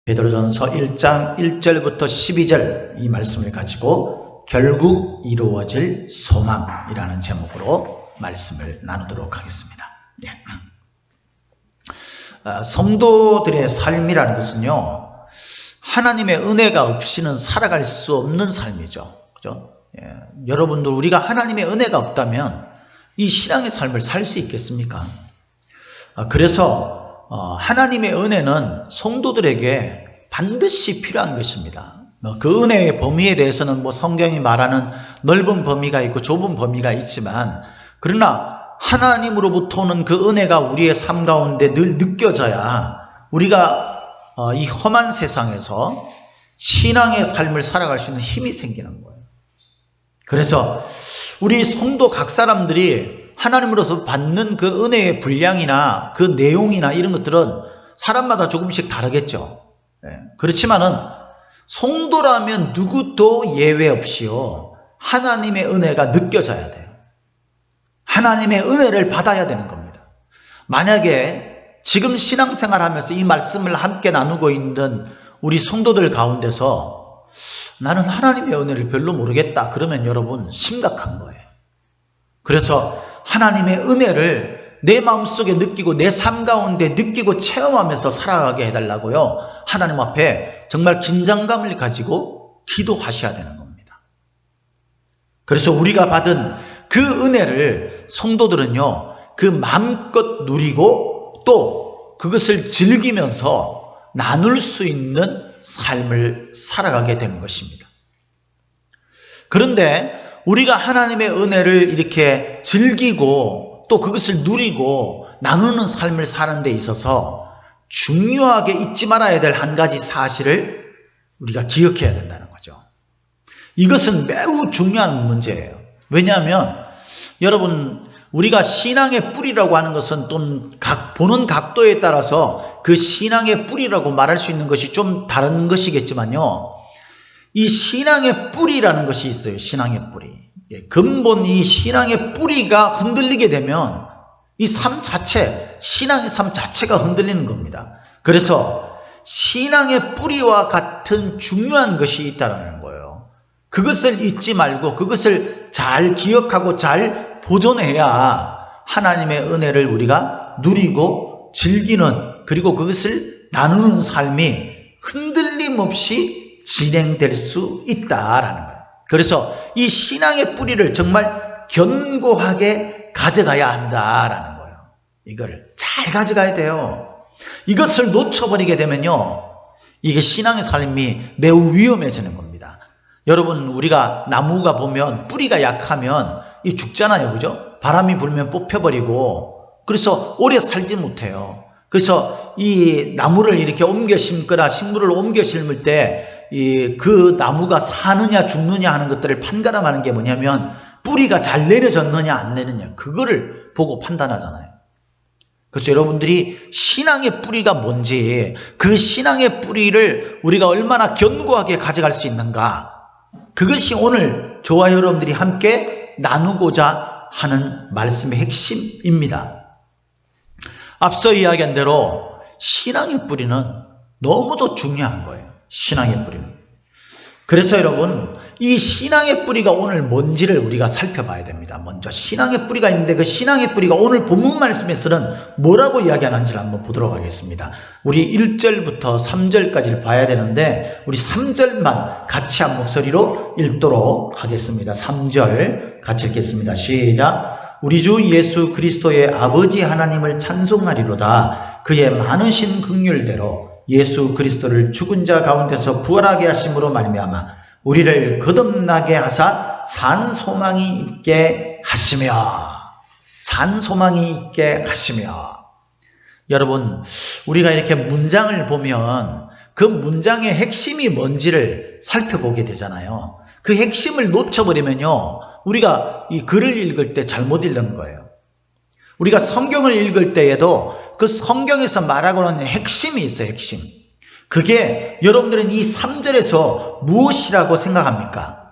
베드로전서 1장 1절부터 12절 이 말씀을 가지고 결국 이루어질 소망이라는 제목으로 말씀을 나누도록 하겠습니다. 성도들의 삶이라는 것은요, 하나님의 은혜가 없이는 살아갈 수 없는 삶이죠. 그죠? 여러분들, 우리가 하나님의 은혜가 없다면 이 신앙의 삶을 살 수 있겠습니까? 그래서 하나님의 은혜는 성도들에게 반드시 필요한 것입니다. 그 은혜의 범위에 대해서는 성경이 말하는 넓은 범위가 있고 좁은 범위가 있지만, 그러나 하나님으로부터 오는 그 은혜가 우리의 삶 가운데 늘 느껴져야 우리가 이 험한 세상에서 신앙의 삶을 살아갈 수 있는 힘이 생기는 거예요. 그래서 우리 성도 각 사람들이 하나님으로서 받는 그 은혜의 분량이나 그 내용이나 이런 것들은 사람마다 조금씩 다르겠죠. 그렇지만은 성도라면 누구도 예외 없이요, 하나님의 은혜가 느껴져야 돼요. 하나님의 은혜를 받아야 되는 겁니다. 만약에 지금 신앙생활 하면서 이 말씀을 함께 나누고 있는 우리 성도들 가운데서 나는 하나님의 은혜를 별로 모르겠다, 그러면 여러분 심각한 거예요. 그래서 하나님의 은혜를 내 마음속에 느끼고 내 삶 가운데 느끼고 체험하면서 살아가게 해달라고요, 하나님 앞에 정말 긴장감을 가지고 기도하셔야 되는 겁니다. 그래서 우리가 받은 그 은혜를 성도들은요, 그 마음껏 누리고 또 그것을 즐기면서 나눌 수 있는 삶을 살아가게 되는 것입니다. 그런데 우리가 하나님의 은혜를 이렇게 즐기고 또 그것을 누리고 나누는 삶을 사는 데 있어서 중요하게 잊지 말아야 될 한 가지 사실을 우리가 기억해야 된다는 거죠. 이것은 매우 중요한 문제예요. 왜냐하면 여러분, 우리가 신앙의 뿌리라고 하는 것은 또 보는 각도에 따라서 그 신앙의 뿌리라고 말할 수 있는 것이 좀 다른 것이겠지만요, 이 신앙의 뿌리라는 것이 있어요. 신앙의 뿌리. 근본 이 신앙의 뿌리가 흔들리게 되면 이 삶 자체, 신앙의 삶 자체가 흔들리는 겁니다. 그래서 신앙의 뿌리와 같은 중요한 것이 있다는 거예요. 그것을 잊지 말고 그것을 잘 기억하고 잘 보존해야 하나님의 은혜를 우리가 누리고 즐기는, 그리고 그것을 나누는 삶이 흔들림 없이 진행될 수 있다라는 거예요. 그래서 이 신앙의 뿌리를 정말 견고하게 가져가야 한다라는 거예요. 이걸 잘 가져가야 돼요. 이것을 놓쳐버리게 되면요, 이게 신앙의 삶이 매우 위험해지는 겁니다. 여러분, 우리가 나무가 보면 뿌리가 약하면 이 죽잖아요. 그죠? 바람이 불면 뽑혀버리고, 그래서 오래 살지 못해요. 그래서 이 나무를 이렇게 옮겨 심거나 식물을 옮겨 심을 때 그 나무가 사느냐 죽느냐 하는 것들을 판가름하는 게 뭐냐면 뿌리가 잘 내려졌느냐 안 내느냐, 그거를 보고 판단하잖아요. 그래서 여러분들이 신앙의 뿌리가 뭔지, 그 신앙의 뿌리를 우리가 얼마나 견고하게 가져갈 수 있는가, 그것이 오늘 저와 여러분들이 함께 나누고자 하는 말씀의 핵심입니다. 앞서 이야기한 대로 신앙의 뿌리는 너무도 중요한 거예요. 신앙의 뿌리는. 그래서 여러분, 이 신앙의 뿌리가 오늘 뭔지를 우리가 살펴봐야 됩니다. 먼저 신앙의 뿌리가 있는데 그 신앙의 뿌리가 오늘 본문 말씀에서는 뭐라고 이야기하는지를 한번 보도록 하겠습니다. 우리 1절부터 3절까지를 봐야 되는데 우리 3절만 같이 한 목소리로 읽도록 하겠습니다. 3절 같이 읽겠습니다. 시작. 우리 주 예수 그리스도의 아버지 하나님을 찬송하리로다. 그의 많으신 긍휼대로 예수 그리스도를 죽은 자 가운데서 부활하게 하심으로 말미암아 우리를 거듭나게 하사 산 소망이 있게 하시며, 산 소망이 있게 하시며. 여러분, 우리가 이렇게 문장을 보면 그 문장의 핵심이 뭔지를 살펴보게 되잖아요. 그 핵심을 놓쳐버리면요, 우리가 이 글을 읽을 때 잘못 읽는 거예요. 우리가 성경을 읽을 때에도 그 성경에서 말하고 있는 핵심이 있어요. 핵심. 그게 여러분들은 이 3절에서 무엇이라고 생각합니까?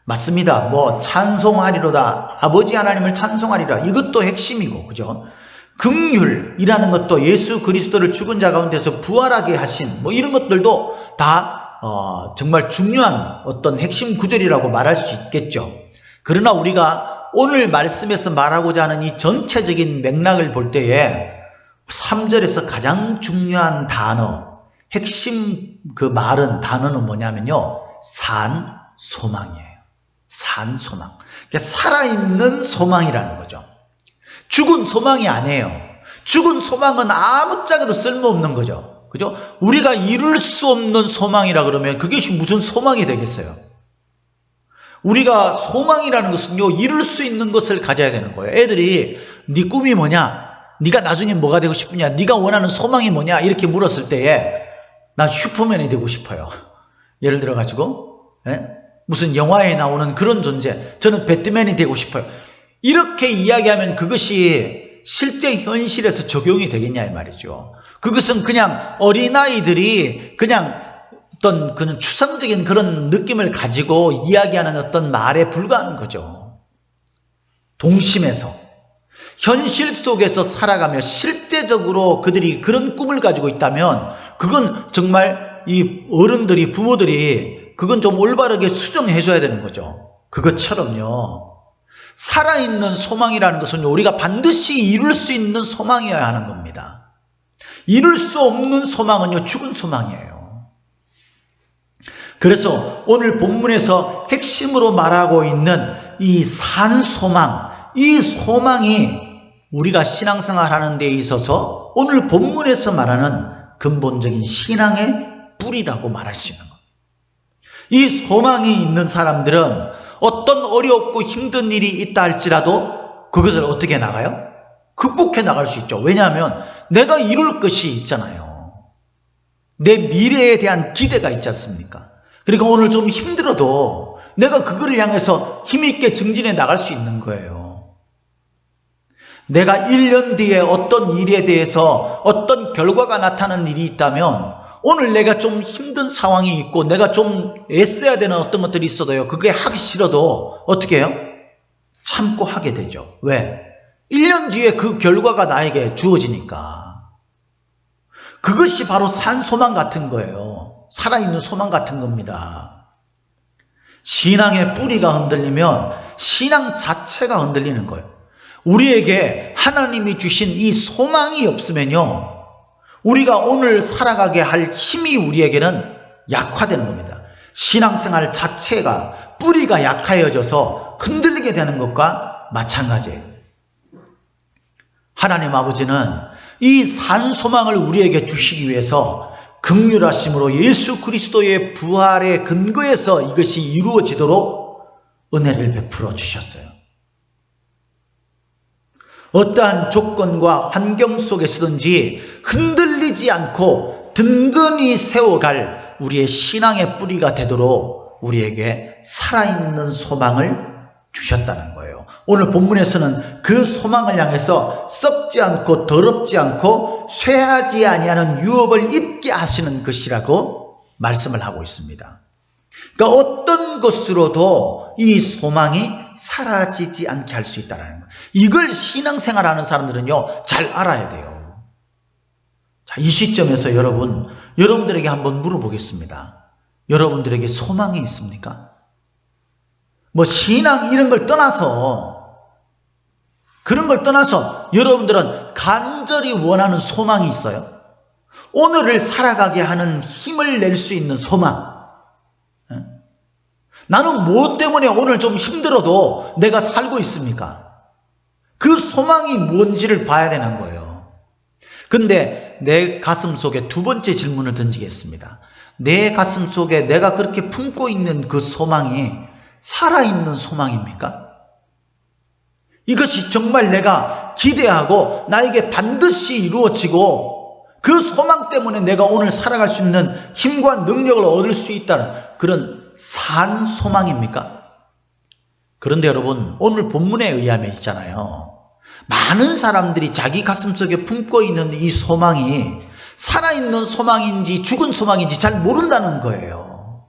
맞습니다. 찬송하리로다, 아버지 하나님을 찬송하리라, 이것도 핵심이고, 그죠? 긍휼이라는 것도 예수 그리스도를 죽은 자 가운데서 부활하게 하신 뭐 이런 것들도 다 정말 중요한 어떤 핵심 구절이라고 말할 수 있겠죠. 그러나 우리가 오늘 말씀에서 말하고자 하는 이 전체적인 맥락을 볼 때에 3절에서 가장 중요한 단어, 핵심 그 말은 단어는 뭐냐면요. 산소망이에요. 산소망. 그러니까 살아있는 소망이라는 거죠. 죽은 소망이 아니에요. 죽은 소망은 아무짝에도 쓸모없는 거죠. 그죠? 우리가 이룰 수 없는 소망이라 그러면 그것이 무슨 소망이 되겠어요? 우리가 소망이라는 것은요, 이룰 수 있는 것을 가져야 되는 거예요. 애들이 네 꿈이 뭐냐? 네가 나중에 뭐가 되고 싶으냐? 네가 원하는 소망이 뭐냐? 이렇게 물었을 때에 난 슈퍼맨이 되고 싶어요. 예를 들어 가지고 무슨 영화에 나오는 그런 존재, 저는 배트맨이 되고 싶어요. 이렇게 이야기하면 그것이 실제 현실에서 적용이 되겠냐 이 말이죠. 그것은 그냥 어린아이들이 그냥 어떤 그런 추상적인 그런 느낌을 가지고 이야기하는 어떤 말에 불과한 거죠. 동심에서 현실 속에서 살아가며 실제적으로 그들이 그런 꿈을 가지고 있다면 그건 정말 이 어른들이, 부모들이 그건 좀 올바르게 수정해 줘야 되는 거죠. 그것처럼요. 살아있는 소망이라는 것은 우리가 반드시 이룰 수 있는 소망이어야 하는 겁니다. 이룰 수 없는 소망은요, 죽은 소망이에요. 그래서 오늘 본문에서 핵심으로 말하고 있는 이 산소망, 이 소망이 우리가 신앙생활 하는 데 있어서 오늘 본문에서 말하는 근본적인 신앙의 뿌리라고 말할 수 있는 겁니다. 이 소망이 있는 사람들은 어떤 어렵고 힘든 일이 있다 할지라도 그것을 어떻게 나가요? 극복해 나갈 수 있죠. 왜냐하면 내가 이룰 것이 있잖아요. 내 미래에 대한 기대가 있지 않습니까? 그러니까 오늘 좀 힘들어도 내가 그거를 향해서 힘있게 증진해 나갈 수 있는 거예요. 내가 1년 뒤에 어떤 일에 대해서 어떤 결과가 나타나는 일이 있다면 오늘 내가 좀 힘든 상황이 있고 내가 좀 애써야 되는 어떤 것들이 있어도요. 그게 하기 싫어도 어떻게 해요? 참고 하게 되죠. 왜? 1년 뒤에 그 결과가 나에게 주어지니까. 그것이 바로 산소망 같은 거예요. 살아있는 소망 같은 겁니다. 신앙의 뿌리가 흔들리면 신앙 자체가 흔들리는 거예요. 우리에게 하나님이 주신 이 소망이 없으면요. 우리가 오늘 살아가게 할 힘이 우리에게는 약화되는 겁니다. 신앙생활 자체가 뿌리가 약해져서 흔들리게 되는 것과 마찬가지예요. 하나님 아버지는 이 산소망을 우리에게 주시기 위해서 긍휼하심으로 예수 그리스도의 부활의 근거에서 이것이 이루어지도록 은혜를 베풀어 주셨어요. 어떠한 조건과 환경 속에서든지 흔들리지 않고 든든히 세워갈 우리의 신앙의 뿌리가 되도록 우리에게 살아있는 소망을 주셨다는 거예요. 오늘 본문에서는 그 소망을 향해서 썩지 않고 더럽지 않고 쇠하지 아니하는 유업을 잊게 하시는 것이라고 말씀을 하고 있습니다. 그러니까 어떤 것으로도 이 소망이 사라지지 않게 할 수 있다는 거예요. 이걸 신앙생활하는 사람들은요, 잘 알아야 돼요. 자, 이 시점에서 여러분들에게 한번 물어보겠습니다. 여러분들에게 소망이 있습니까? 뭐 신앙 이런 걸 떠나서 그런 걸 떠나서 여러분들은 간절히 원하는 소망이 있어요? 오늘을 살아가게 하는 힘을 낼 수 있는 소망. 나는 무엇 때문에 오늘 좀 힘들어도 내가 살고 있습니까? 그 소망이 뭔지를 봐야 되는 거예요. 근데 내 가슴 속에 두 번째 질문을 던지겠습니다. 내 가슴 속에 내가 그렇게 품고 있는 그 소망이 살아있는 소망입니까? 이것이 정말 내가 기대하고 나에게 반드시 이루어지고 그 소망 때문에 내가 오늘 살아갈 수 있는 힘과 능력을 얻을 수 있다는 그런 산 소망입니까? 그런데 여러분, 오늘 본문에 의하면 있잖아요. 많은 사람들이 자기 가슴속에 품고 있는 이 소망이 살아있는 소망인지 죽은 소망인지 잘 모른다는 거예요.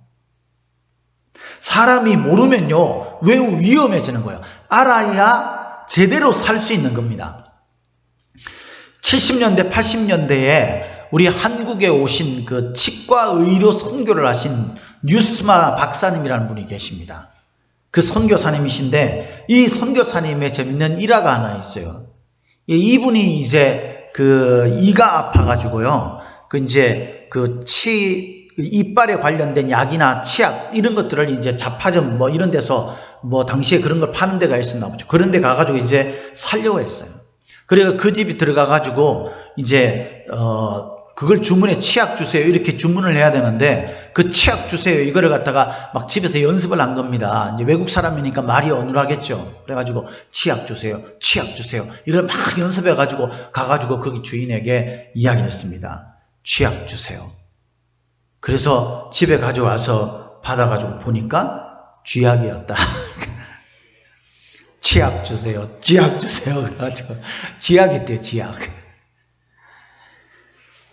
사람이 모르면요, 매우 위험해지는 거예요. 알아야 제대로 살 수 있는 겁니다. 70년대, 80년대에 우리 한국에 오신 그 치과 의료 선교를 하신 뉴스마 박사님이라는 분이 계십니다. 그 선교사님이신데 이 선교사님의 재밌는 일화가 하나 있어요. 이분이 이제 그 이가 아파가지고요. 이빨에 관련된 약이나 치약 이런 것들을 이제 잡화점 뭐 이런 데서 뭐 당시에 그런 걸 파는 데가 있었나 보죠. 그런 데 가가지고 이제 살려고 했어요. 그래서 그 집이 들어가가지고 이제 그걸 주문해 치약 주세요 이렇게 주문을 해야 되는데 그 치약 주세요 이거를 갖다가 막 집에서 연습을 한 겁니다. 이제 외국 사람이니까 말이 어눌하겠죠. 그래가지고 치약 주세요 이걸 막 연습해가지고 가가지고 거기 주인에게 이야기를 했습니다. 치약 주세요. 그래서 집에 가져와서 받아가지고 보니까 쥐약이었다. 치약 주세요. 그래가지고 쥐약이었대요. 쥐약.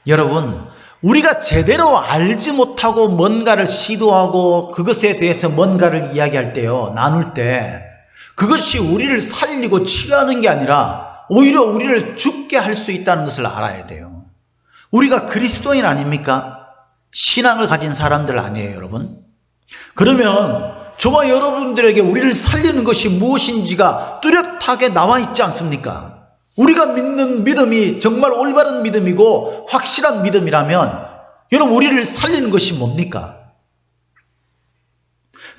여러분, 우리가 제대로 알지 못하고 뭔가를 시도하고 그것에 대해서 뭔가를 이야기할 때요, 나눌 때 그것이 우리를 살리고 치료하는 게 아니라 오히려 우리를 죽게 할 수 있다는 것을 알아야 돼요. 우리가 그리스도인 아닙니까? 신앙을 가진 사람들 아니에요, 여러분? 그러면 저와 여러분들에게 우리를 살리는 것이 무엇인지가 뚜렷하게 나와 있지 않습니까? 우리가 믿는 믿음이 정말 올바른 믿음이고 확실한 믿음이라면 여러분 우리를 살리는 것이 뭡니까?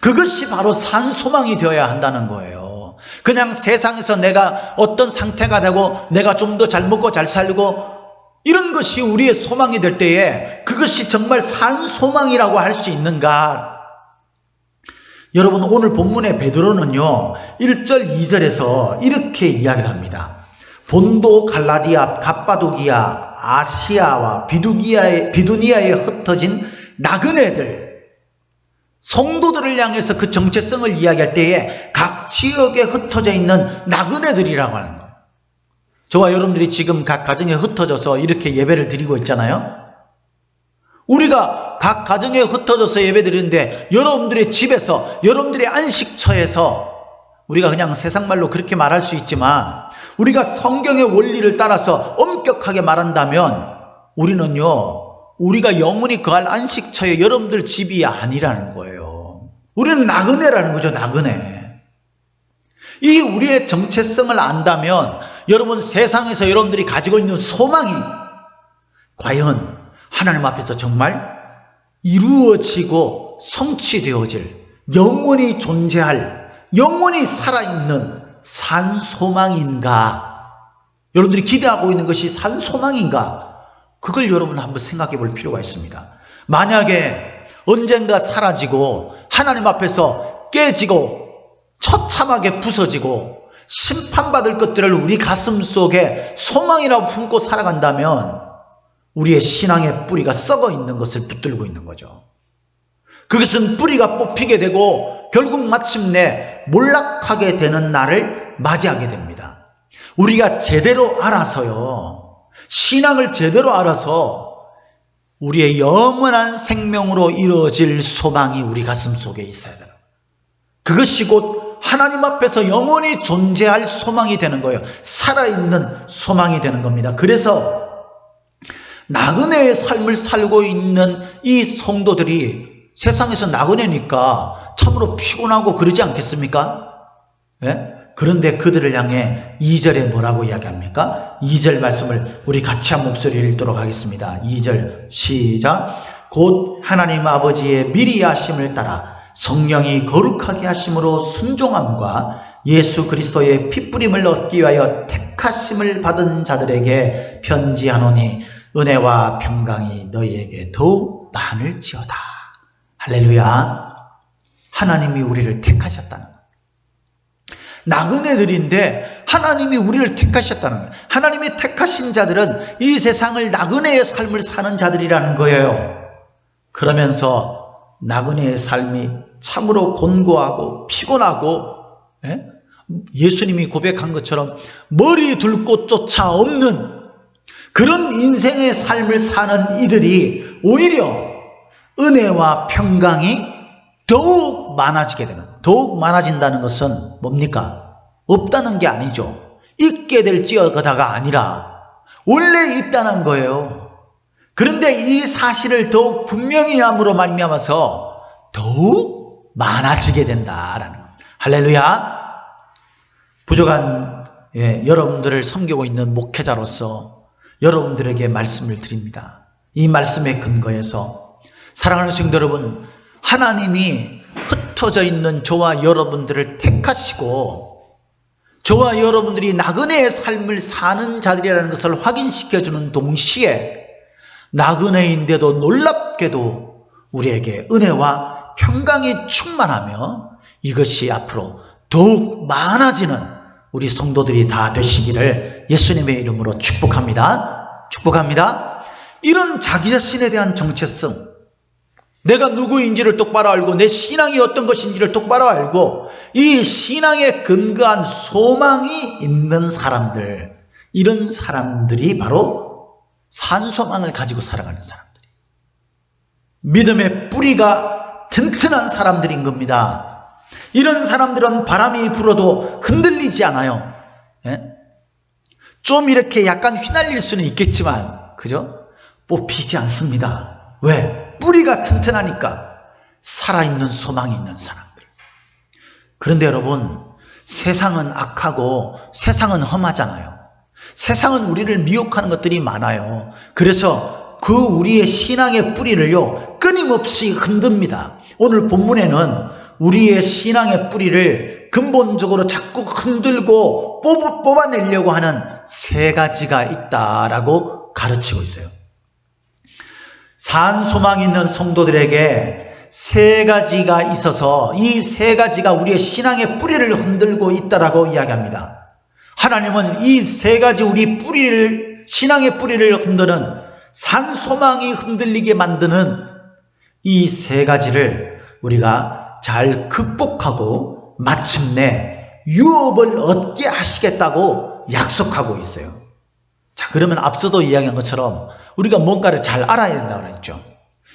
그것이 바로 산 소망이 되어야 한다는 거예요. 그냥 세상에서 내가 어떤 상태가 되고 내가 좀 더 잘 먹고 잘 살고 이런 것이 우리의 소망이 될 때에 그것이 정말 산 소망이라고 할 수 있는가? 여러분 오늘 본문의 베드로는요 1절 2절에서 이렇게 이야기를 합니다. 본도, 갈라디아, 갑바도기아, 아시아와 비두니아에 흩어진 나그네들 성도들을 향해서 그 정체성을 이야기할 때에 각 지역에 흩어져 있는 나그네들이라고 하는 거예요. 저와 여러분들이 지금 각 가정에 흩어져서 이렇게 예배를 드리고 있잖아요. 우리가 각 가정에 흩어져서 예배 드리는데 여러분들의 집에서 여러분들의 안식처에서 우리가 그냥 세상말로 그렇게 말할 수 있지만 우리가 성경의 원리를 따라서 엄격하게 말한다면 우리는요 우리가 영원히 거할 안식처에 여러분들 집이 아니라는 거예요. 우리는 나그네라는 거죠. 나그네. 이 우리의 정체성을 안다면 여러분 세상에서 여러분들이 가지고 있는 소망이 과연 하나님 앞에서 정말 이루어지고 성취되어질 영원히 존재할 영원히 살아있는 산 소망인가? 여러분들이 기대하고 있는 것이 산 소망인가? 그걸 여러분 한번 생각해 볼 필요가 있습니다. 만약에 언젠가 사라지고 하나님 앞에서 깨지고 처참하게 부서지고 심판받을 것들을 우리 가슴 속에 소망이라고 품고 살아간다면 우리의 신앙의 뿌리가 썩어 있는 것을 붙들고 있는 거죠. 그것은 뿌리가 뽑히게 되고 결국 마침내 몰락하게 되는 날을 맞이하게 됩니다. 우리가 제대로 알아서요. 신앙을 제대로 알아서 우리의 영원한 생명으로 이루어질 소망이 우리 가슴 속에 있어야 돼요. 그것이 곧 하나님 앞에서 영원히 존재할 소망이 되는 거예요. 살아있는 소망이 되는 겁니다. 그래서 나그네의 삶을 살고 있는 이 성도들이 세상에서 나그네니까 참으로 피곤하고 그러지 않겠습니까? 네? 그런데 그들을 향해 2절에 뭐라고 이야기합니까? 2절 말씀을 우리 같이 한 목소리를 읽도록 하겠습니다. 2절 시작. 곧 하나님 아버지의 미리 하심을 따라 성령이 거룩하게 하심으로 순종함과 예수 그리스도의 핏부림을 얻기 위하여 택하심을 받은 자들에게 편지하노니 은혜와 평강이 너희에게 더욱 많을지어다. 할렐루야. 하나님이 우리를 택하셨다는 거예요. 나그네들인데 하나님이 우리를 택하셨다는 거예요. 하나님이 택하신 자들은 이 세상을 나그네의 삶을 사는 자들이라는 거예요. 그러면서 나그네의 삶이 참으로 곤고하고 피곤하고 예수님이 고백한 것처럼 머리 둘 곳조차 없는 그런 인생의 삶을 사는 이들이 오히려 은혜와 평강이 더욱 많아지게 되는, 더욱 많아진다는 것은 뭡니까? 없다는 게 아니죠. 있게 될지어다가 아니라 원래 있다는 거예요. 그런데 이 사실을 더욱 분명히 함으로 말미암아서 더욱 많아지게 된다라는 겁니다. 할렐루야. 부족한 여러분들을 섬기고 있는 목회자로서 여러분들에게 말씀을 드립니다. 이 말씀의 근거에서 사랑하는 성도 여러분, 하나님이 흩어져 있는 저와 여러분들을 택하시고 저와 여러분들이 나그네의 삶을 사는 자들이라는 것을 확인시켜주는 동시에 나그네인데도 놀랍게도 우리에게 은혜와 평강이 충만하며 이것이 앞으로 더욱 많아지는 우리 성도들이 다 되시기를 예수님의 이름으로 축복합니다. 축복합니다. 이런 자기 자신에 대한 정체성, 내가 누구인지를 똑바로 알고 내 신앙이 어떤 것인지를 똑바로 알고 이 신앙에 근거한 소망이 있는 사람들, 이런 사람들이 바로 산소망을 가지고 살아가는 사람들, 믿음의 뿌리가 튼튼한 사람들인 겁니다. 이런 사람들은 바람이 불어도 흔들리지 않아요. 좀 이렇게 약간 휘날릴 수는 있겠지만 그죠? 뽑히지 않습니다. 왜? 뿌리가 튼튼하니까. 살아있는 소망이 있는 사람들. 그런데 여러분, 세상은 악하고 세상은 험하잖아요. 세상은 우리를 미혹하는 것들이 많아요. 그래서 그 우리의 신앙의 뿌리를요 끊임없이 흔듭니다. 오늘 본문에는 우리의 신앙의 뿌리를 근본적으로 자꾸 흔들고 뽑아내려고 하는 세 가지가 있다라고 가르치고 있어요. 산 소망이 있는 성도들에게 세 가지가 있어서 이 세 가지가 우리의 신앙의 뿌리를 흔들고 있다라고 이야기합니다. 하나님은 이 세 가지 우리 뿌리를, 신앙의 뿌리를 흔드는 산 소망이 흔들리게 만드는 이 세 가지를 우리가 잘 극복하고 마침내 유업을 얻게 하시겠다고 약속하고 있어요. 자, 그러면 앞서도 이야기한 것처럼 우리가 뭔가를 잘 알아야 된다고 그랬죠.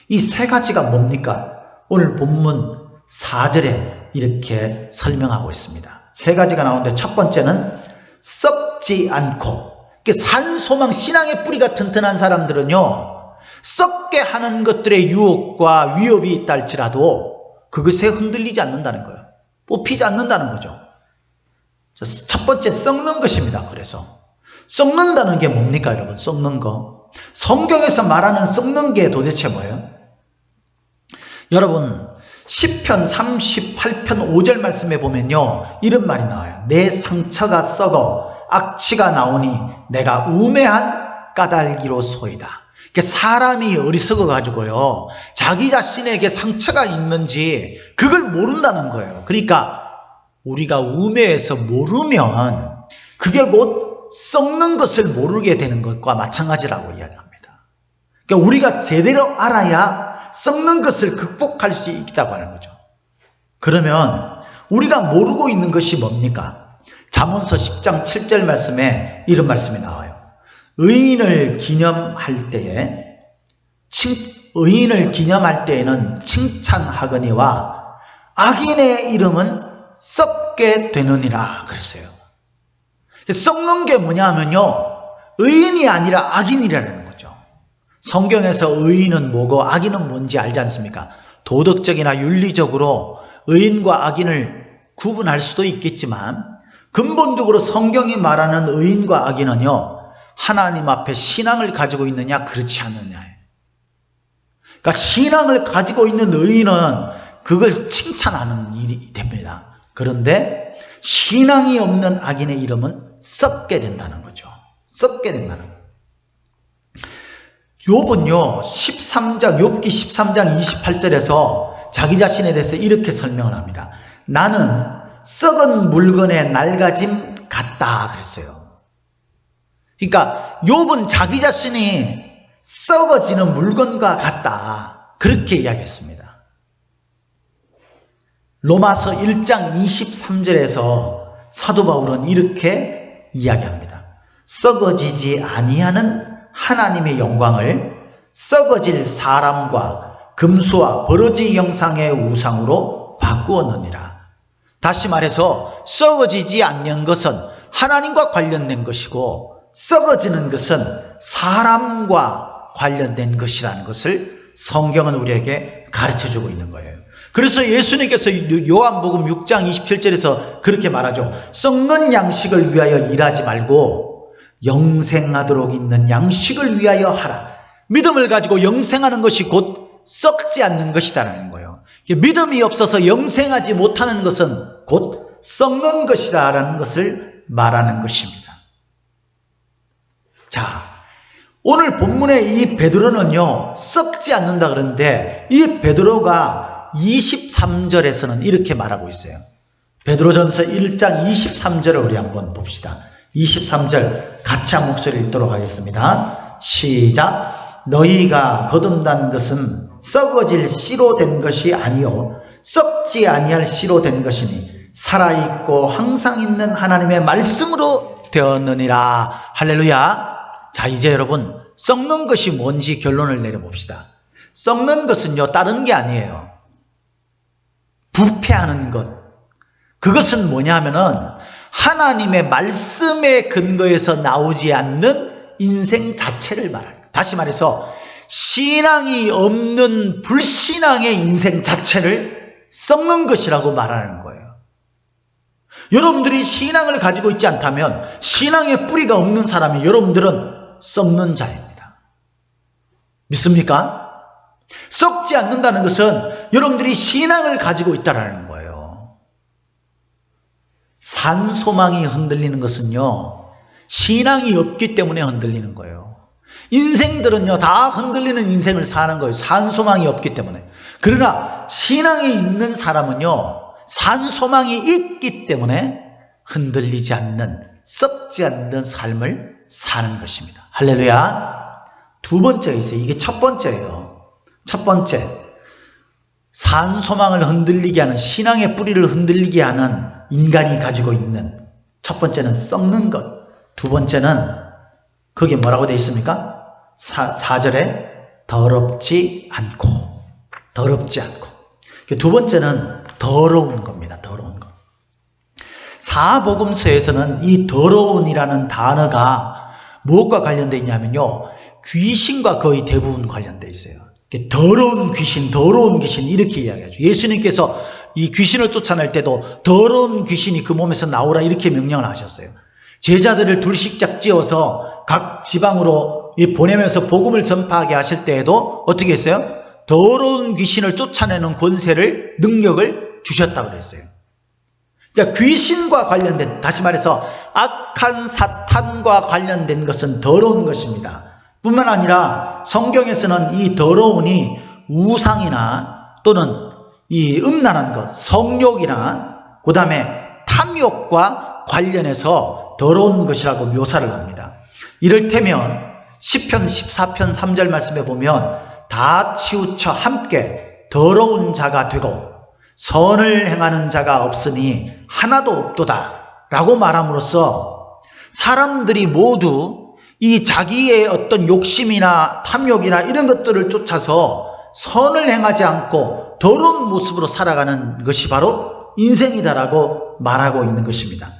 이 세 가지가 뭡니까? 오늘 본문 4절에 이렇게 설명하고 있습니다. 세 가지가 나오는데 첫 번째는 썩지 않고, 산소망 신앙의 뿌리가 튼튼한 사람들은요 썩게 하는 것들의 유혹과 위협이 있다 할지라도 그것에 흔들리지 않는다는 거예요. 뽑히지 않는다는 거죠. 첫 번째, 썩는 것입니다. 그래서 썩는다는 게 뭡니까 여러분? 썩는 거, 성경에서 말하는 썩는 게 도대체 뭐예요? 여러분, 시편 38편 5절 말씀에 보면요 이런 말이 나와요. 내 상처가 썩어 악취가 나오니 내가 우매한 까닭이로소이다. 사람이 어리석어 가지고요 자기 자신에게 상처가 있는지 그걸 모른다는 거예요. 그러니까 우리가 우매해서 모르면 그게 곧 썩는 것을 모르게 되는 것과 마찬가지라고 이야기합니다. 그러니까 우리가 제대로 알아야 썩는 것을 극복할 수 있다고 하는 거죠. 그러면 우리가 모르고 있는 것이 뭡니까? 잠언서 10장 7절 말씀에 이런 말씀이 나와요. 의인을 기념할 때에는 칭찬하거니와 악인의 이름은 썩게 되느니라 그랬어요. 썩는 게 뭐냐면요 의인이 아니라 악인이라는 거죠. 성경에서 의인은 뭐고 악인은 뭔지 알지 않습니까? 도덕적이나 윤리적으로 의인과 악인을 구분할 수도 있겠지만 근본적으로 성경이 말하는 의인과 악인은요 하나님 앞에 신앙을 가지고 있느냐 그렇지 않느냐예요. 그러니까 신앙을 가지고 있는 의인은 그걸 칭찬하는 일이 됩니다. 그런데 신앙이 없는 악인의 이름은 썩게 된다는 거죠. 썩게 된다는 거예요. 욥은요 13장 28절에서 자기 자신에 대해서 이렇게 설명을 합니다. 나는 썩은 물건의 낡아짐 같다 그랬어요. 그러니까 욥은 자기 자신이 썩어지는 물건과 같다 그렇게 이야기했습니다. 로마서 1장 23절에서 사도 바울은 이렇게 이야기합니다. 썩어지지 아니하는 하나님의 영광을 썩어질 사람과 금수와 버러지 형상의 우상으로 바꾸었느니라. 다시 말해서 썩어지지 않는 것은 하나님과 관련된 것이고 썩어지는 것은 사람과 관련된 것이라는 것을 성경은 우리에게 가르쳐주고 있는 거예요. 그래서 예수님께서 요한복음 6장 27절에서 그렇게 말하죠. 썩는 양식을 위하여 일하지 말고 영생하도록 있는 양식을 위하여 하라. 믿음을 가지고 영생하는 것이 곧 썩지 않는 것이라는 거예요. 믿음이 없어서 영생하지 못하는 것은 곧 썩는 것이라는 것을 말하는 것입니다. 자, 오늘 본문의 이 베드로는요, 썩지 않는다 그러는데 이 베드로가 23절에서는 이렇게 말하고 있어요. 베드로전서 1장 23절을 우리 한번 봅시다. 23절 같이 한 목소리 읽도록 하겠습니다. 시작. 너희가 거듭난 것은 썩어질 씨로 된 것이 아니요 썩지 아니할 씨로 된 것이니 살아있고 항상 있는 하나님의 말씀으로 되었느니라. 할렐루야. 자, 이제 여러분 썩는 것이 뭔지 결론을 내려봅시다. 썩는 것은요 다른 게 아니에요. 부패하는 것. 그것은 뭐냐 하면은 하나님의 말씀에 근거해서 나오지 않는 인생 자체를 말하는 거예요. 다시 말해서 신앙이 없는 불신앙의 인생 자체를 썩는 것이라고 말하는 거예요. 여러분들이 신앙을 가지고 있지 않다면 신앙의 뿌리가 없는 사람이 여러분들은 썩는 자입니다. 믿습니까? 썩지 않는다는 것은 여러분들이 신앙을 가지고 있다는 거예요. 산소망이 흔들리는 것은요 신앙이 없기 때문에 흔들리는 거예요. 인생들은요 다 흔들리는 인생을 사는 거예요. 산소망이 없기 때문에. 그러나 신앙이 있는 사람은요 산소망이 있기 때문에 흔들리지 않는, 썩지 않는 삶을 사는 것입니다. 할렐루야. 두 번째가 있어요. 이게 첫 번째예요. 첫 번째, 산소망을 흔들리게 하는, 신앙의 뿌리를 흔들리게 하는 인간이 가지고 있는 첫 번째는 썩는 것. 두 번째는 그게 뭐라고 되어 있습니까? 4절에 더럽지 않고. 더럽지 않고. 두 번째는 더러운 겁니다. 더러운 것. 사복음서에서는 이 더러운이라는 단어가 무엇과 관련되어 있냐면요 귀신과 거의 대부분 관련되어 있어요. 더러운 귀신 이렇게 이야기하죠. 예수님께서 이 귀신을 쫓아낼 때도 더러운 귀신이 그 몸에서 나오라 이렇게 명령을 하셨어요. 제자들을 둘씩 짝지어서 각 지방으로 보내면서 복음을 전파하게 하실 때에도 어떻게 했어요? 더러운 귀신을 쫓아내는 권세를, 능력을 주셨다고 그랬어요. 그러니까 귀신과 관련된, 다시 말해서 악한 사탄과 관련된 것은 더러운 것입니다. 뿐만 아니라 성경에서는 이 더러운이 우상이나 또는 이 음란한 것, 성욕이나 그 다음에 탐욕과 관련해서 더러운 것이라고 묘사를 합니다. 이를테면 시편 14편 3절 말씀에 보면 다 치우쳐 함께 더러운 자가 되고 선을 행하는 자가 없으니 하나도 없도다 라고 말함으로써 사람들이 모두 이 자기의 어떤 욕심이나 탐욕이나 이런 것들을 쫓아서 선을 행하지 않고 더러운 모습으로 살아가는 것이 바로 인생이다라고 말하고 있는 것입니다.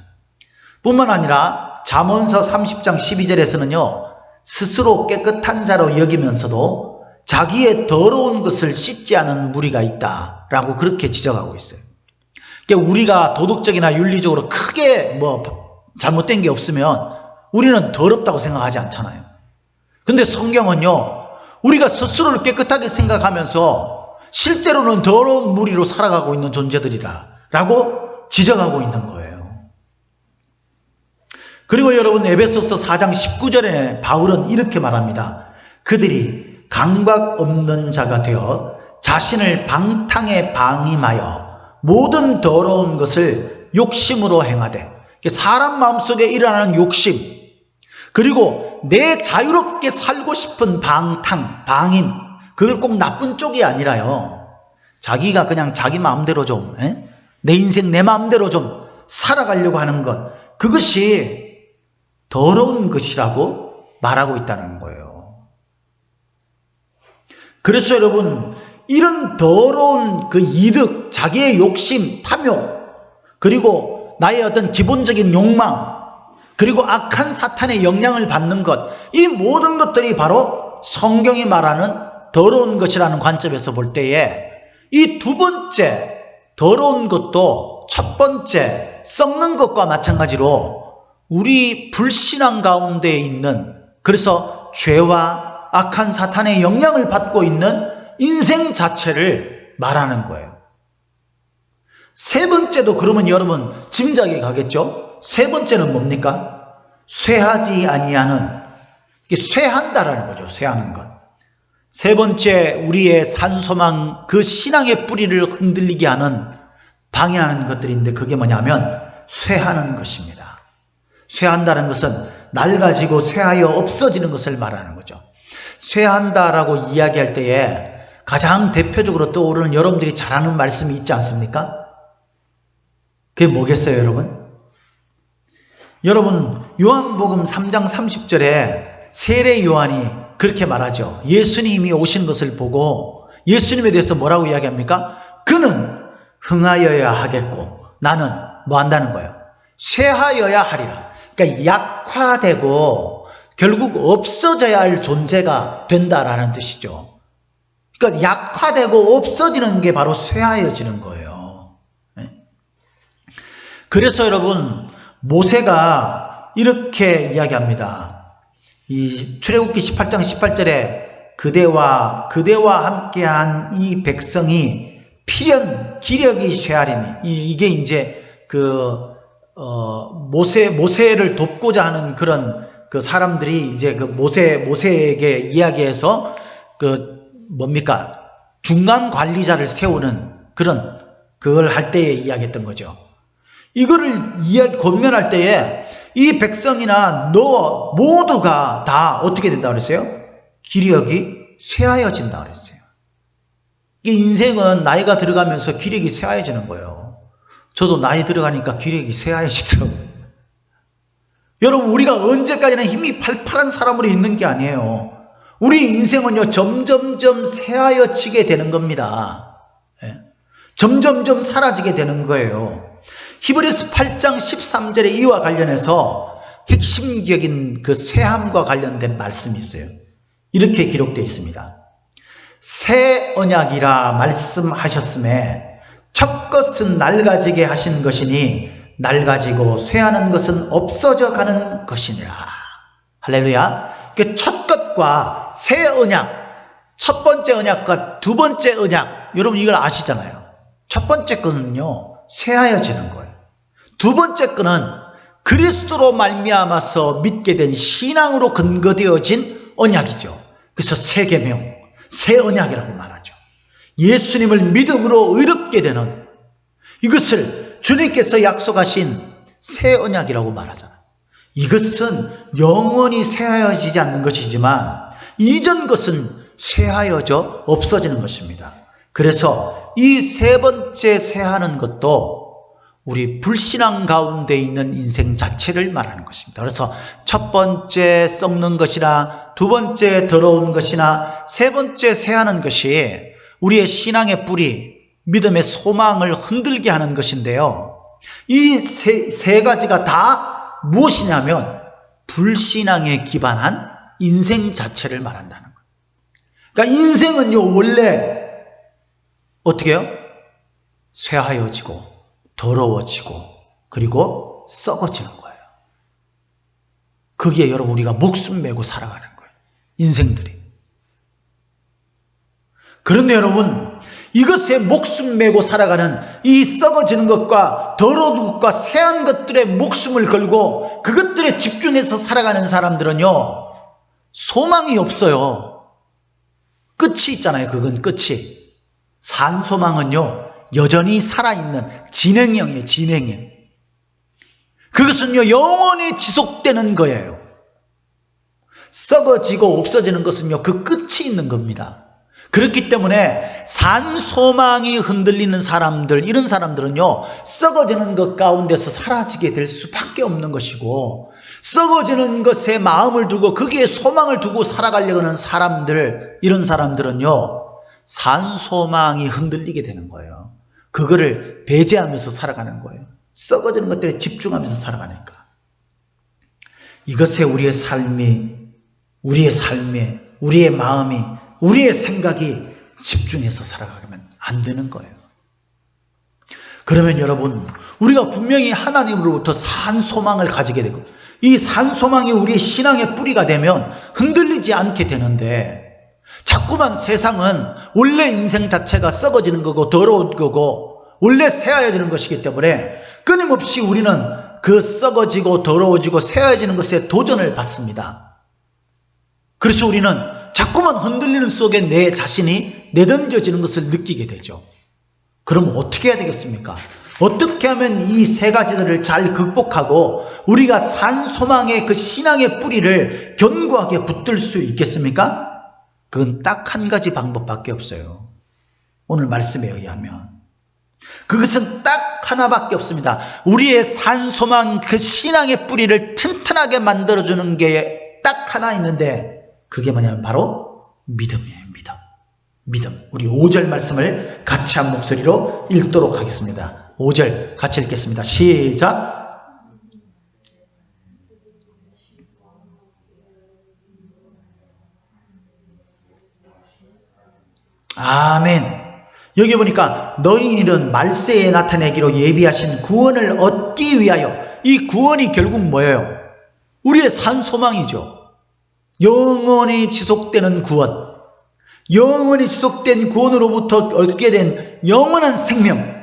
뿐만 아니라 잠언서 30장 12절에서는요 스스로 깨끗한 자로 여기면서도 자기의 더러운 것을 씻지 않은 무리가 있다라고 그렇게 지적하고 있어요. 그러니까 우리가 도덕적이나 윤리적으로 크게 잘못된 게 없으면 우리는 더럽다고 생각하지 않잖아요. 근데 성경은요 우리가 스스로를 깨끗하게 생각하면서 실제로는 더러운 무리로 살아가고 있는 존재들이라 라고 지적하고 있는 거예요. 그리고 여러분 에베소서 4장 19절에 바울은 이렇게 말합니다. 그들이 감각 없는 자가 되어 자신을 방탕에 방임하여 모든 더러운 것을 욕심으로 행하되, 사람 마음속에 일어나는 욕심, 그리고 내 자유롭게 살고 싶은 방탕, 방임, 그걸 꼭 나쁜 쪽이 아니라요 자기가 그냥 자기 마음대로 좀 내 인생 내 마음대로 좀 살아가려고 하는 것, 그것이 더러운 것이라고 말하고 있다는 거예요. 그래서 여러분 이런 더러운 그 이득, 자기의 욕심, 탐욕, 그리고 나의 어떤 기본적인 욕망, 그리고 악한 사탄의 영향을 받는 것, 이 모든 것들이 바로 성경이 말하는 더러운 것이라는 관점에서 볼 때에 이 두 번째 더러운 것도 첫 번째 썩는 것과 마찬가지로 우리 불신앙 가운데 있는, 그래서 죄와 악한 사탄의 영향을 받고 있는 인생 자체를 말하는 거예요. 세 번째도 그러면 여러분 짐작이 가겠죠? 세 번째는 뭡니까? 쇠하지 아니하는, 이게 쇠한다라는 거죠. 쇠하는 것. 세 번째, 우리의 산소망, 그 신앙의 뿌리를 흔들리게 하는, 방해하는 것들인데 그게 뭐냐면 쇠하는 것입니다. 쇠한다는 것은 낡아지고 쇠하여 없어지는 것을 말하는 거죠. 쇠한다라고 이야기할 때에 가장 대표적으로 떠오르는 여러분들이 잘 아는 말씀이 있지 않습니까? 그게 뭐겠어요, 여러분? 여러분, 요한복음 3장 30절에 세례 요한이 그렇게 말하죠. 예수님이 오신 것을 보고 예수님에 대해서 뭐라고 이야기합니까? 그는 흥하여야 하겠고 나는 뭐 한다는 거예요? 쇠하여야 하리라. 그러니까 약화되고 결국 없어져야 할 존재가 된다라는 뜻이죠. 그러니까 약화되고 없어지는 게 바로 쇠하여지는 거예요. 그래서 여러분, 모세가 이렇게 이야기합니다. 이 출애굽기 18장 18절에 그대와 함께한 이 백성이 필연 기력이 쇠하리니, 이게 이제 모세를 돕고자 하는 그런 그 사람들이 이제 그 모세에게 이야기해서 뭡니까? 중간 관리자를 세우는 그걸 할 때에 이야기했던 거죠. 이거를 권면할 때에 이 백성이나 너 모두가 다 어떻게 된다 그랬어요? 기력이 쇠하여진다 그랬어요. 이 인생은 나이가 들어가면서 기력이 쇠하여지는 거예요. 저도 나이 들어가니까 기력이 쇠하여지더라고요. 여러분, 우리가 언제까지나 힘이 팔팔한 사람으로 있는 게 아니에요. 우리 인생은요, 점점점 쇠하여지게 되는 겁니다. 점점점 사라지게 되는 거예요. 히브리서 8장 13절에 이와 관련해서 핵심적인 그 쇠함과 관련된 말씀이 있어요. 이렇게 기록되어 있습니다. 새 언약이라 말씀하셨음에 첫 것은 낡아지게 하신 것이니 낡아지고 쇠하는 것은 없어져 가는 것이니라. 할렐루야. 첫 것과 새 언약, 첫 번째 언약과 두 번째 언약, 여러분 이걸 아시잖아요. 첫 번째 거는요, 쇠하여지는 거예요. 두 번째 거는 그리스도로 말미암아서 믿게 된 신앙으로 근거되어진 언약이죠. 그래서 새 계명, 새 언약이라고 말하죠. 예수님을 믿음으로 의롭게 되는, 이것을 주님께서 약속하신 새 언약이라고 말하잖아요. 이것은 영원히 쇠하여지지 않는 것이지만 이전 것은 쇠하여져 없어지는 것입니다. 그래서 이 세 번째 쇠하는 것도 우리 불신앙 가운데 있는 인생 자체를 말하는 것입니다. 그래서 첫 번째 썩는 것이나 두 번째 더러운 것이나 세 번째 쇠하는 것이 우리의 신앙의 뿌리, 믿음의 소망을 흔들게 하는 것인데요. 이 세 가지가 다 무엇이냐면 불신앙에 기반한 인생 자체를 말한다는 거예요. 그러니까 인생은요, 원래 어떻게 해요? 쇠하여지고 더러워지고 그리고 썩어지는 거예요. 거기에 여러분 우리가 목숨 메고 살아가는 거예요. 인생들이. 그런데 여러분, 이것에 목숨 메고 살아가는 이 썩어지는 것과 더러운 것과 쇠한 것들의 목숨을 걸고 그것들에 집중해서 살아가는 사람들은요, 소망이 없어요. 끝이 있잖아요. 그건 끝이. 산소망은요, 여전히 살아있는 진행형이에요. 진행형. 그것은요, 영원히 지속되는 거예요. 썩어지고 없어지는 것은요, 그 끝이 있는 겁니다. 그렇기 때문에 산소망이 흔들리는 사람들, 이런 사람들은요, 썩어지는 것 가운데서 사라지게 될 수밖에 없는 것이고, 썩어지는 것에 마음을 두고 거기에 소망을 두고 살아가려고 하는 사람들, 이런 사람들은요, 산소망이 흔들리게 되는 거예요. 그거를 배제하면서 살아가는 거예요. 썩어지는 것들에 집중하면서 살아가니까. 이것에 우리의 삶에, 우리의 마음이, 우리의 생각이 집중해서 살아가면 안 되는 거예요. 그러면 여러분, 우리가 분명히 하나님으로부터 산 소망을 가지게 되고, 이 산 소망이 우리의 신앙의 뿌리가 되면 흔들리지 않게 되는데, 자꾸만 세상은 원래 인생 자체가 썩어지는 거고 더러운 거고 원래 새하얘지는 것이기 때문에 끊임없이 우리는 그 썩어지고 더러워지고 새하얘지는 것에 도전을 받습니다. 그래서 우리는 자꾸만 흔들리는 속에 내 자신이 내던져지는 것을 느끼게 되죠. 그럼 어떻게 해야 되겠습니까? 어떻게 하면 이 세 가지들을 잘 극복하고 우리가 산 소망의 그 신앙의 뿌리를 견고하게 붙들 수 있겠습니까? 그건 딱 한 가지 방법밖에 없어요. 오늘 말씀에 의하면. 그것은 딱 하나밖에 없습니다. 우리의 산 소망 그 신앙의 뿌리를 튼튼하게 만들어주는 게 딱 하나 있는데 그게 뭐냐면 바로 믿음이에요. 믿음. 우리 5절 말씀을 같이 한 목소리로 읽도록 하겠습니다. 5절 같이 읽겠습니다. 시작. 아멘. 여기 보니까 너희는 말세에 나타내기로 예비하신 구원을 얻기 위하여, 이 구원이 결국 뭐예요? 우리의 산 소망이죠. 영원히 지속되는 구원, 영원히 지속된 구원으로부터 얻게 된 영원한 생명,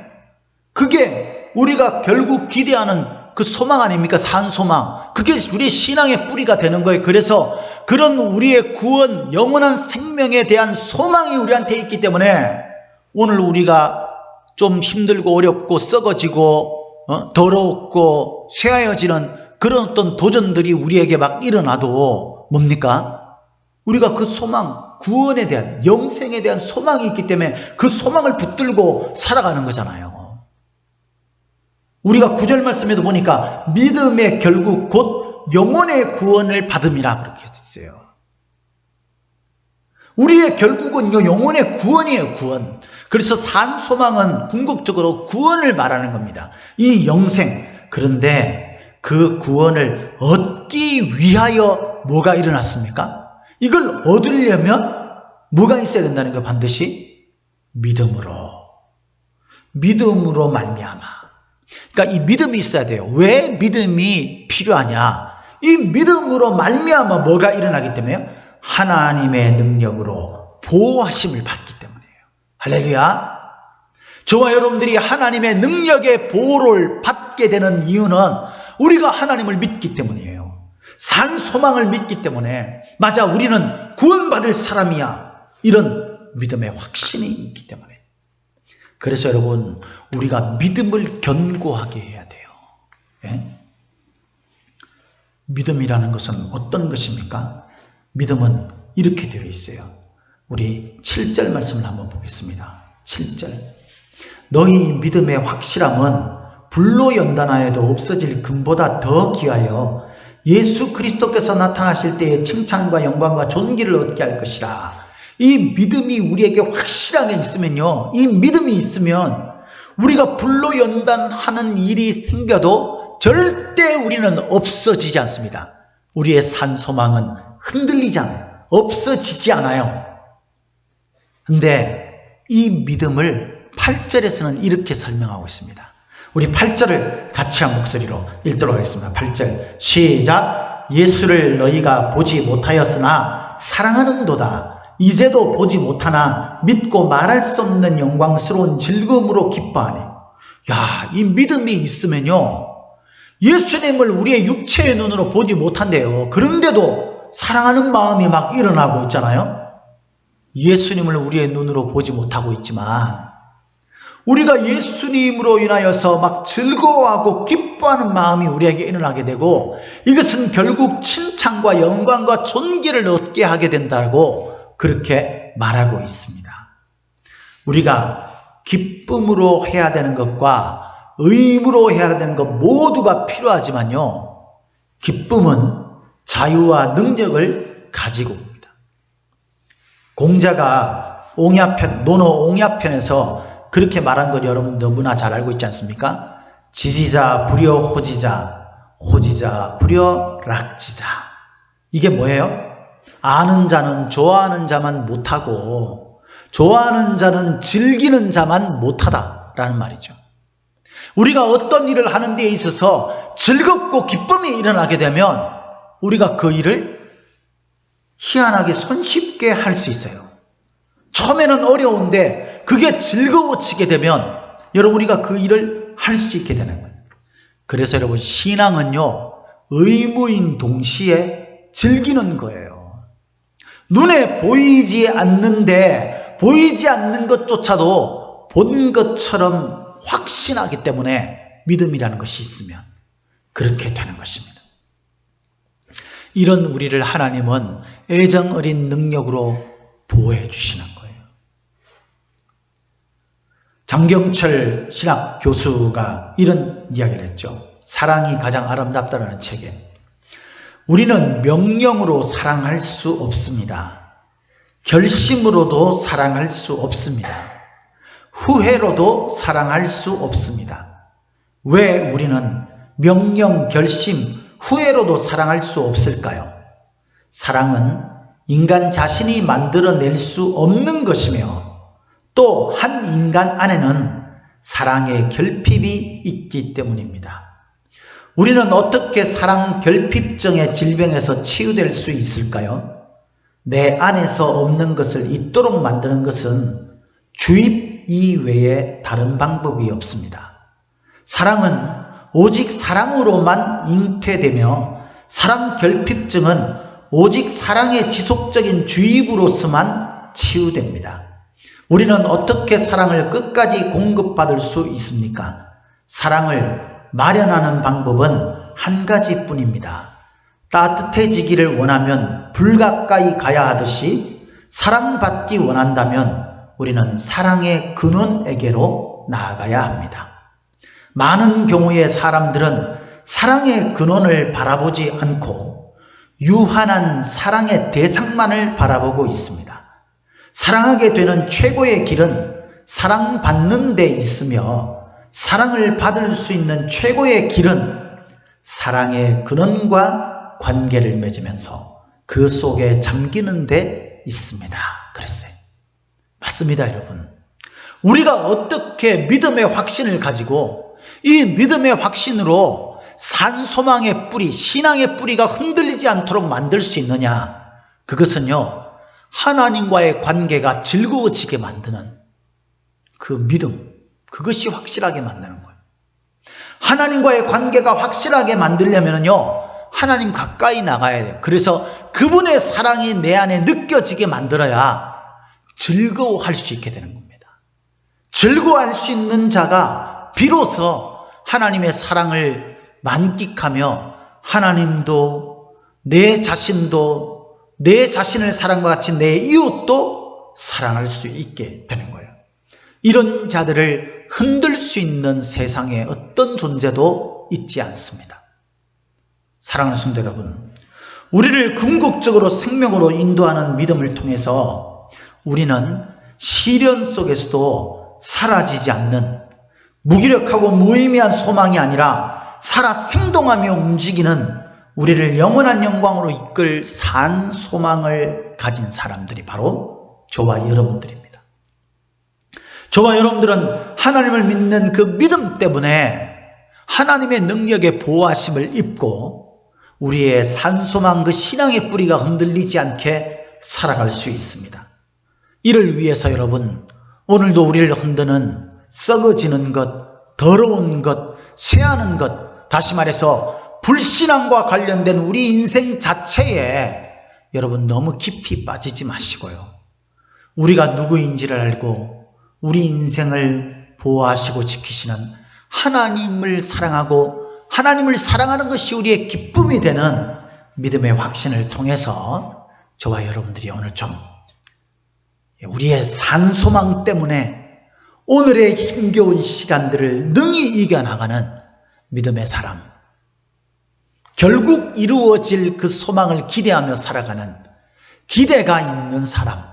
그게 우리가 결국 기대하는 그 소망 아닙니까? 산 소망. 그게 우리의 신앙의 뿌리가 되는 거예요. 그래서 그런 우리의 구원, 영원한 생명에 대한 소망이 우리한테 있기 때문에 오늘 우리가 좀 힘들고 어렵고 썩어지고 더럽고 쇠하여지는 그런 어떤 도전들이 우리에게 막 일어나도 뭡니까? 우리가 그 소망, 구원에 대한, 영생에 대한 소망이 있기 때문에 그 소망을 붙들고 살아가는 거잖아요. 우리가 9절 말씀에도 보니까 믿음의 결국 곧 영혼의 구원을 받음이라 그렇게 했어요. 우리의 결국은요, 영혼의 구원이에요, 구원. 그래서 산 소망은 궁극적으로 구원을 말하는 겁니다. 이 영생. 그런데 그 구원을 얻기 위하여 뭐가 일어났습니까? 이걸 얻으려면 뭐가 있어야 된다는 거 반드시 믿음으로 말미암아. 그러니까 이 믿음이 있어야 돼요. 왜 믿음이 필요하냐? 이 믿음으로 말미암아 뭐가 일어나기 때문에요? 하나님의 능력으로 보호하심을 받기 때문이에요. 할렐루야. 저와 여러분들이 하나님의 능력의 보호를 받게 되는 이유는 우리가 하나님을 믿기 때문이에요. 산 소망을 믿기 때문에, 맞아, 우리는 구원받을 사람이야, 이런 믿음의 확신이 있기 때문에. 그래서 여러분, 우리가 믿음을 견고하게 해야 돼요. 예? 믿음이라는 것은 어떤 것입니까? 믿음은 이렇게 되어 있어요. 우리 7절 말씀을 한번 보겠습니다. 7절. 너희 믿음의 확실함은 불로 연단하여도 없어질 금보다 더 귀하여 예수 그리스도께서 나타나실 때에 칭찬과 영광과 존귀를 얻게 할 것이라. 이 믿음이 우리에게 확실하게 있으면요, 이 믿음이 있으면 우리가 불로 연단하는 일이 생겨도 절대 우리는 없어지지 않습니다. 우리의 산 소망은 흔들리지 않아요. 없어지지 않아요. 근데 이 믿음을 8절에서는 이렇게 설명하고 있습니다. 우리 8절을 같이 한 목소리로 읽도록 하겠습니다. 8절 시작. 예수를 너희가 보지 못하였으나 사랑하는도다. 이제도 보지 못하나 믿고 말할 수 없는 영광스러운 즐거움으로 기뻐하네. 야, 이 믿음이 있으면요, 예수님을 우리의 육체의 눈으로 보지 못한대요. 그런데도 사랑하는 마음이 막 일어나고 있잖아요. 예수님을 우리의 눈으로 보지 못하고 있지만 우리가 예수님으로 인하여서 막 즐거워하고 기뻐하는 마음이 우리에게 일어나게 되고, 이것은 결국 칭찬과 영광과 존귀를 얻게 하게 된다고 그렇게 말하고 있습니다. 우리가 기쁨으로 해야 되는 것과 의무로 해야 되는 것 모두가 필요하지만요, 기쁨은 자유와 능력을 가지고 옵니다. 공자가 논어 옹야편에서 그렇게 말한 걸 여러분 너무나 잘 알고 있지 않습니까? 지지자 불여 호지자 호지자 부려 락지자. 이게 뭐예요? 아는 자는 좋아하는 자만 못하고 좋아하는 자는 즐기는 자만 못하다라는 말이죠. 우리가 어떤 일을 하는 데 있어서 즐겁고 기쁨이 일어나게 되면 우리가 그 일을 희한하게 손쉽게 할 수 있어요. 처음에는 어려운데 그게 즐거워지게 되면 여러분 우리가 그 일을 할 수 있게 되는 거예요. 그래서 여러분 신앙은요 의무인 동시에 즐기는 거예요. 눈에 보이지 않는데 보이지 않는 것조차도 본 것처럼 확신하기 때문에 믿음이라는 것이 있으면 그렇게 되는 것입니다. 이런 우리를 하나님은 애정 어린 능력으로 보호해 주시는 거예요. 장경철 신학 교수가 이런 이야기를 했죠. 사랑이 가장 아름답다라는 책에 우리는 명령으로 사랑할 수 없습니다. 결심으로도 사랑할 수 없습니다. 후회로도 사랑할 수 없습니다. 왜 우리는 명령, 결심, 후회로도 사랑할 수 없을까요? 사랑은 인간 자신이 만들어낼 수 없는 것이며 또 한 인간 안에는 사랑의 결핍이 있기 때문입니다. 우리는 어떻게 사랑 결핍증의 질병에서 치유될 수 있을까요? 내 안에서 없는 것을 있도록 만드는 것은 주입 이외에 다른 방법이 없습니다. 사랑은 오직 사랑으로만 잉태되며 사랑 결핍증은 오직 사랑의 지속적인 주입으로서만 치유됩니다. 우리는 어떻게 사랑을 끝까지 공급받을 수 있습니까? 사랑을 마련하는 방법은 한 가지뿐입니다. 따뜻해지기를 원하면 불 가까이 가야 하듯이 사랑받기 원한다면 우리는 사랑의 근원에게로 나아가야 합니다. 많은 경우의 사람들은 사랑의 근원을 바라보지 않고 유한한 사랑의 대상만을 바라보고 있습니다. 사랑하게 되는 최고의 길은 사랑받는 데 있으며 사랑을 받을 수 있는 최고의 길은 사랑의 근원과 관계를 맺으면서 그 속에 잠기는 데 있습니다. 그랬어요. 맞습니다, 여러분. 우리가 어떻게 믿음의 확신을 가지고 이 믿음의 확신으로 산소망의 뿌리, 신앙의 뿌리가 흔들리지 않도록 만들 수 있느냐? 그것은요, 하나님과의 관계가 즐거워지게 만드는 그 믿음, 그것이 확실하게 만드는 거예요. 하나님과의 관계가 확실하게 만들려면요, 하나님 가까이 나가야 돼요. 그래서 그분의 사랑이 내 안에 느껴지게 만들어야 즐거워할 수 있게 되는 겁니다. 즐거워할 수 있는 자가 비로소 하나님의 사랑을 만끽하며 하나님도 내 자신도 내 자신을 사랑과 같이 내 이웃도 사랑할 수 있게 되는 거예요. 이런 자들을 흔들 수 있는 세상에 어떤 존재도 있지 않습니다. 사랑하는 성도 여러분, 우리를 궁극적으로 생명으로 인도하는 믿음을 통해서 우리는 시련 속에서도 사라지지 않는 무기력하고 무의미한 소망이 아니라 살아 생동하며 움직이는 우리를 영원한 영광으로 이끌 산 소망을 가진 사람들이 바로 저와 여러분들입니다. 저와 여러분들은 하나님을 믿는 그 믿음 때문에 하나님의 능력의 보호하심을 입고 우리의 산 소망 그 신앙의 뿌리가 흔들리지 않게 살아갈 수 있습니다. 이를 위해서 여러분, 오늘도 우리를 흔드는 썩어지는 것, 더러운 것, 쇠하는 것, 다시 말해서 불신앙과 관련된 우리 인생 자체에 여러분 너무 깊이 빠지지 마시고요. 우리가 누구인지를 알고 우리 인생을 보호하시고 지키시는 하나님을 사랑하고 하나님을 사랑하는 것이 우리의 기쁨이 되는 믿음의 확신을 통해서 저와 여러분들이 오늘 좀 우리의 산소망 때문에 오늘의 힘겨운 시간들을 능히 이겨나가는 믿음의 사람, 결국 이루어질 그 소망을 기대하며 살아가는 기대가 있는 사람,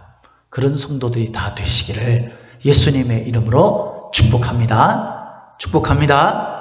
그런 성도들이 다 되시기를 예수님의 이름으로 축복합니다. 축복합니다.